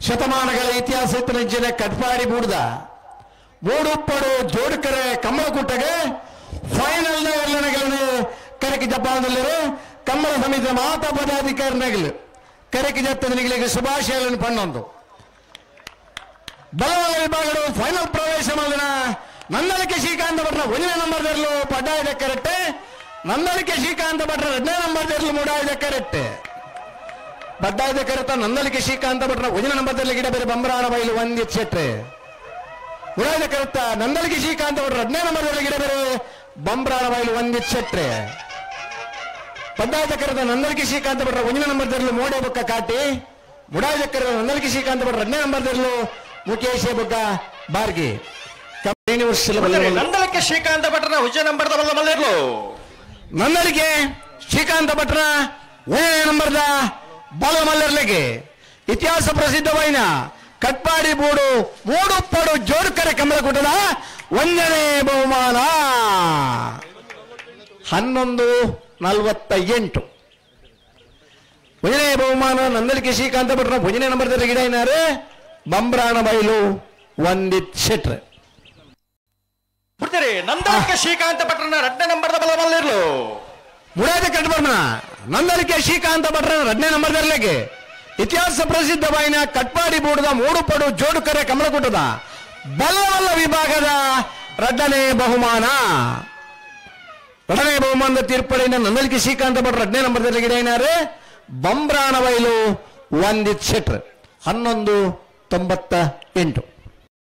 ಶತಮಾನಗಳ ಇತಿಹಾಸ ಇತ್ತಿನ ಕಟ್ಪಾಡಿ ಬೂಡ್ದ ಮೂಡುಪ್ಪಡು ಜೋಡುಕರೆ ಕಮ್ಮಳಕುಟ್ಟಗೆ ಫೈನಲ್ ಎಲ್ಲಣಗಳನ್ನು ಕರೆಕಿ ಜಪಾನದಲ್ಲಿರು ಕಮ್ಮಳ ಸಮಿತಿಯ ಮಾತಾ ಪದಾಧಿಕಾರಿಗಳು ಕರೆಕಿ ಜತ್ತನಿಗಳಿಗೆ ಶುಭಾಶಯಗಳನ್ನು ಪಣ್ಣೊಂದು ಬಲವಲ್ಲ ವಿಭಾಗಗಳು ಫೈನಲ್ ಪ್ರವೇಶ ಮಾಡಿದ ನಂದಳಿಕೆ ಶ್ರೀಕಾಂತ ಭಟ್ರ 1ನೇ ನಂಬರ್ದಲ್ಲೂ ಪಡ್ಡಾಯದ ಕರೆಕ್ಟೆ ನಂದಳಿಕೆ ಶ್ರೀಕಾಂತ ಭಟ್ರ 2ನೇ ನಂಬರ್ದಲ್ಲೂ ಮೂಡಾಯದ ಕರೆಕ್ಟೆ ಪಡ್ಡಾಯದ ಕರೆತ ನಂದಳಿಕೆ ಶ್ರೀಕಾಂತ ಭಟ್ರ 1ನೇ ನಂಬರ್ದಲ್ಲಿ ಗಿಡ ಬೇರೆ ಬಂಬರಾಣ ಬೈಲು ಒಂದಿಚ್ಚೆಟ್ರೆ ಮೂಡಾಯದ ಕರೆತ ನಂದಳಿಕೆ ಶ್ರೀಕಾಂತ ಭಟ್ರ 2ನೇ ನಂಬರ್ದಲ್ಲಿ ಗಿಡ ಬೇರೆ ಬಂಬರಾಣ ಬೈಲು ಒಂದಿಚ್ಚೆಟ್ರೆ ಪಡ್ಡಾಯದ ಕರೆತ ನಂದಳಿಕೆ ಶ್ರೀಕಾಂತ ಭಟ್ರ 1ನೇ ನಂಬರ್ದಲ್ಲೂ ಮೋಡೆ ಬೊಕ್ಕ ಕಾಟಿ ಮೂಡಾಯದ ಕರೆತ ನಂದಳಿಕೆ ಶ್ರೀಕಾಂತ ಭಟ್ರ 2ನೇ ನಂಬರ್ದಲ್ಲೂ ಮುಖೇಶ್ ಬೊಕ್ಕ ಬಾರ್ಗಿ ನಂದಳಿಕೆ ಶ್ರೀಕಾಂತ ಭಟ್ರ 1ನೇ ನಂಬರ್ದ ಮಲ್ಲಿರ್ಲು ನಂದಳಿಕೆ ಶ್ರೀಕಾಂತ ಭಟ್ರ 1ನೇ ನಂಬರ್ದ ಬಲ ಮಲ್ಲರ್ಲೆಗೆ ಇತಿಹಾಸ ಪ್ರಸಿದ್ಧವಾಯಿನ ಕಟ್ಪಾಡಿ ಬೂಡು ಮೂಡುಪ್ಪಡು ಜೋಡುಕರೆ ಕಮಲಕುಟದ 1ನೇ ಬಹುಮಾನ 11:48 1ನೇ ಬಹುಮಾನ ನಂದಳಿಕೆ ಶ್ರೀಕಾಂತ ಭಟ್ರ 1ನೇ ನಂಬರ್ದಲ್ಲಿ ಗಿಡ ಏನಾರು ಬಂಬ್ರಾಣ ಬೈಲು ಒಂದಿಚ್ಚೆಟ್ರೆ ಬಿಡ್ತೀರಿ ನಂದಳಿಕೆ ಶ್ರೀಕಾಂತ ಭಟ್ರನ 2ನೇ ನಂಬರ್ದ ಬಲ ಮಲ್ಲಿರ್ಲು ಮುರಾದ ಕಟ್ಬರ್ನ ನಂದಳಿಕೆ ಶ್ರೀಕಾಂತ ಭಟ್ರ 2ನೇ ನಂಬರ್ದಲ್ಲಿಗೆ ಇತಿಹಾಸ ಪ್ರಸಿದ್ಧವಾಯಿನ ಕಟ್ಪಾಡಿ ಬೂಡದ ಮೂಡುಪಡು ಜೋಡುಕರೆ ಕಮಲಕುಟದ ಬಲವಲ್ಲ ವಿಭಾಗದ 2ನೇ ಬಹುಮಾನ 2ನೇ ಬಹುಮಾನದ ತೀರ್ಪಡಿನ ನಂದಳಿಕೆ ಶ್ರೀಕಾಂತ ಭಟ್ರ 2ನೇ ನಂಬರ್ದಲ್ಲಿ ಗಿಡ ಏನಾರು ಬಂಬ್ರಾಣ ಬೈಲು ಒಂದಿಚ್ಚೆಟ್ರೆ 11:98